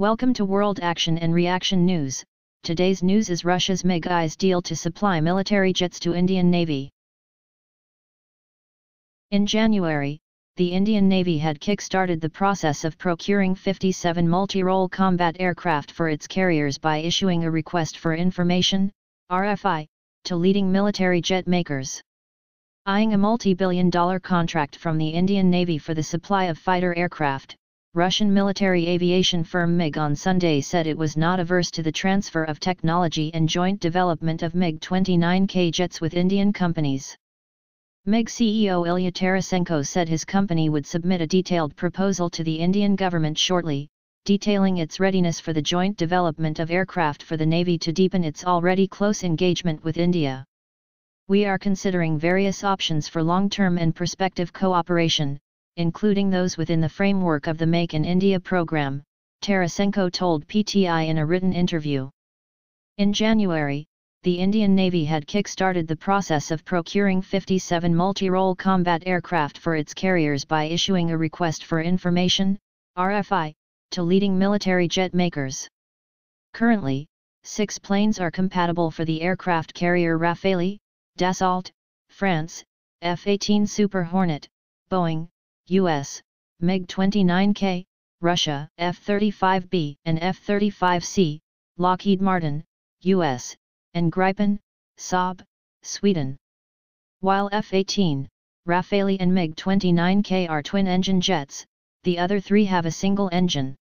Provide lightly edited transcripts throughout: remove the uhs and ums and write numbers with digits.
Welcome to World Action and Reaction News. Today's news is Russia's MiG-IS deal to supply military jets to Indian Navy. In January, the Indian Navy had kick-started the process of procuring 57 multi-role combat aircraft for its carriers by issuing a request for information, RFI, to leading military jet makers. Eyeing a multi-billion-dollar contract from the Indian Navy for the supply of fighter aircraft, Russian military aviation firm MiG on Sunday said it was not averse to the transfer of technology and joint development of MiG-29K jets with Indian companies. MiG CEO Ilya Tarasenko said his company would submit a detailed proposal to the Indian government shortly, detailing its readiness for the joint development of aircraft for the Navy to deepen its already close engagement with India. We are considering various options for long-term and prospective cooperation, including those within the framework of the Make in India program, Tarasenko told PTI in a written interview. In January, the Indian Navy had kick-started the process of procuring 57 multi-role combat aircraft for its carriers by issuing a request for information, RFI, to leading military jet makers. Currently, 6 planes are compatible for the aircraft carrier Rafale, Dassault, France, F-18 Super Hornet, Boeing, US, MiG-29K, Russia, F-35B and F-35C, Lockheed Martin, US, and Gripen, Saab, Sweden. While F-18, Rafale and MiG-29K are twin-engine jets, the other 3 have a single engine.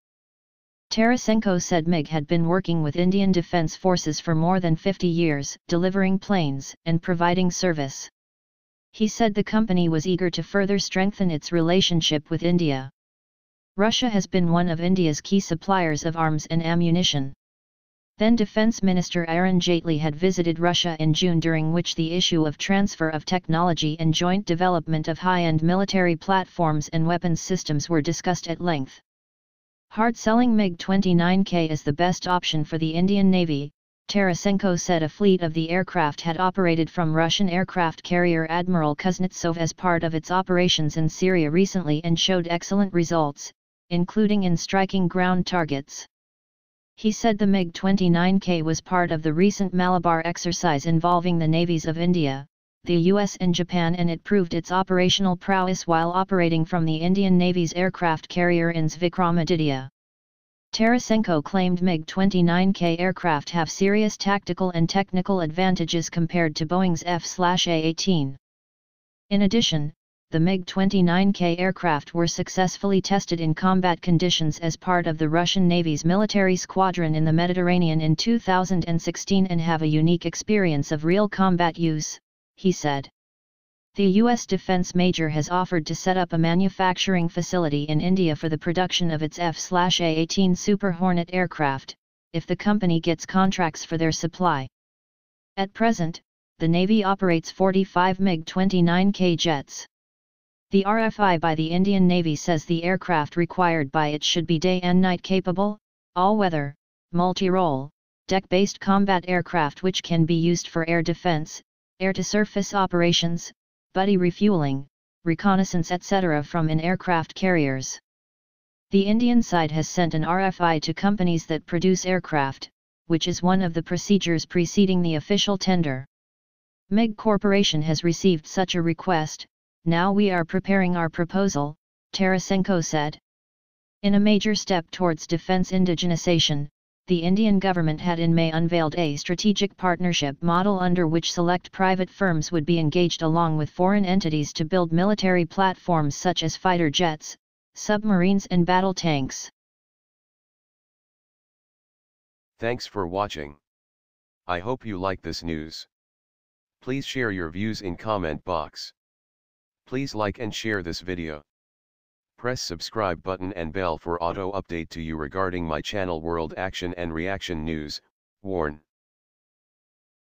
Tarasenko said MiG had been working with Indian Defence Forces for more than 50 years, delivering planes and providing service. He said the company was eager to further strengthen its relationship with India. Russia has been one of India's key suppliers of arms and ammunition. Then Defence Minister Arun Jaitley had visited Russia in June, during which the issue of transfer of technology and joint development of high-end military platforms and weapons systems were discussed at length. Hard-selling MiG-29K is the best option for the Indian Navy, Tarasenko said. A fleet of the aircraft had operated from Russian aircraft carrier Admiral Kuznetsov as part of its operations in Syria recently and showed excellent results, including in striking ground targets. He said the MiG-29K was part of the recent Malabar exercise involving the navies of India, the US and Japan, and it proved its operational prowess while operating from the Indian Navy's aircraft carrier INS Vikramaditya. Tarasenko claimed MiG-29K aircraft have serious tactical and technical advantages compared to Boeing's F/A-18. In addition, the MiG-29K aircraft were successfully tested in combat conditions as part of the Russian Navy's military squadron in the Mediterranean in 2016 and have a unique experience of real combat use, he said. The U.S. defense major has offered to set up a manufacturing facility in India for the production of its F/A-18 Super Hornet aircraft, if the company gets contracts for their supply. At present, the Navy operates 45 MiG-29K jets. The RFI by the Indian Navy says the aircraft required by it should be day and night capable, all-weather, multi-role, deck-based combat aircraft which can be used for air defense, air-to-surface operations, buddy refueling, reconnaissance etc. from in-aircraft carriers. The Indian side has sent an RFI to companies that produce aircraft, which is one of the procedures preceding the official tender. MiG Corporation has received such a request. Now we are preparing our proposal, Tarasenko said. In a major step towards defense indigenization, the Indian government had in May unveiled a strategic partnership model under which select private firms would be engaged along with foreign entities to build military platforms such as fighter jets, submarines and battle tanks. Thanks for watching. I hope you like this news. Please share your views in comment box. Please like and share this video. Press subscribe button and bell for auto update to you regarding my channel World Action and Reaction News, WARN.